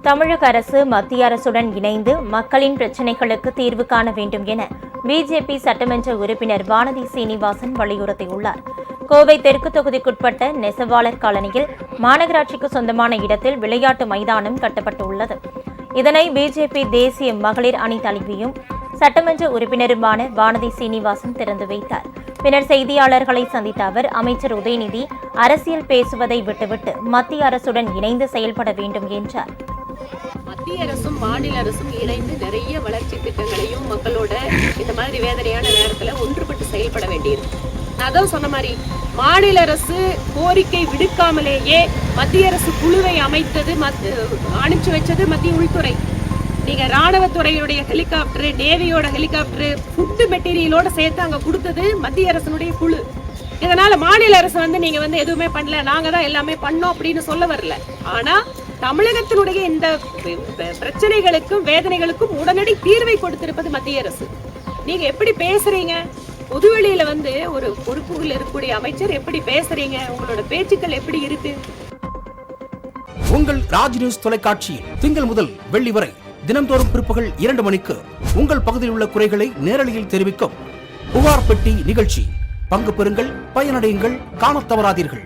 தமிழக அரசு மத்திய அரசுடன் இணைந்து மக்களின் பிரச்சினைகளுக்கு தீர்வு காண வேண்டும் என பிஜேபி சட்டமன்ற உறுப்பினர் வானதி சீனிவாசன் வலியுறுத்தியுள்ளார். கோவை தெற்கு தொகுதிக்குட்பட்ட நெசவாளர் காலனியில் மாநகராட்சிக்கு சொந்தமான இடத்தில் விளையாட்டு மைதானம் கட்டப்பட்டுள்ளது. இதனை பிஜேபி தேசிய மகளிர் அணி தலைவியும் சட்டமன்ற உறுப்பினருமான வானதி சீனிவாசன் திறந்து வைத்தார். பின்னர் செய்தியாளர்களை சந்தித்த அவர், அமைச்சர் உதயநிதி அரசியல் பேசுவதை விட்டுவிட்டு மத்திய அரசுடன் இணைந்து செயல்பட வேண்டும் என்றார். மத்திய அரசும் மாநில அரசும் இணைந்து நிறைய வளர்ச்சி திட்டங்களையும் மக்களோட இந்த மாதிரி வேதனையான நேரத்துல ஒன்றுபட்டு செயல்பட வேண்டியிருக்கு. நான் தான் சொன்ன மாதிரி மாநில அரசு கோரிக்கை விடுக்காமலேயே மத்திய அரசு குழுவை அமைத்தது, அனுப்பிச்சு வச்சது மத்திய உள்துறை. நீங்க ராணுவத்துறையுடைய ஹெலிகாப்டர், நேவியோட ஹெலிகாப்டர், ஃபுட் மெட்டீரியலோட சேர்த்து அங்க கொடுத்தது மத்திய அரசனுடைய குழு. இதனால மாநில அரசு நீங்க எதுவுமே பண்ணல, நாங்க தான் எல்லாமே பண்ணோம் அப்படின்னு சொல்ல வரல. ஆனா தமிழகத்தினுடைய இந்த பிரச்சனைகளுக்கும் வேதனைகளுக்கும் உடனடி தீர்வை கொடுத்திருப்பது மத்திய அரசு. நீங்க எப்படி பேசுறீங்க? பொதுவெளியில ஒரு பொறுப்புகள் இருக்கக்கூடிய அமைச்சர் எப்படி பேசுறீங்க? உங்களோட பேச்சுக்கள் எப்படி இருக்கு? உங்கள் ராஜ் நியூஸ் தொலைக்காட்சியில் திங்கள் முதல் வெள்ளி வரை தினந்தோறும் பிற்பகல் 2 மணிக்கு உங்கள் பகுதியில் உள்ள குறைகளை நேரலையில் தெரிவிக்கும் புகார் பெட்டி நிகழ்ச்சி. பங்கு பெறுங்கள், பயனடையுங்கள், காணத் தவறாதீர்கள்.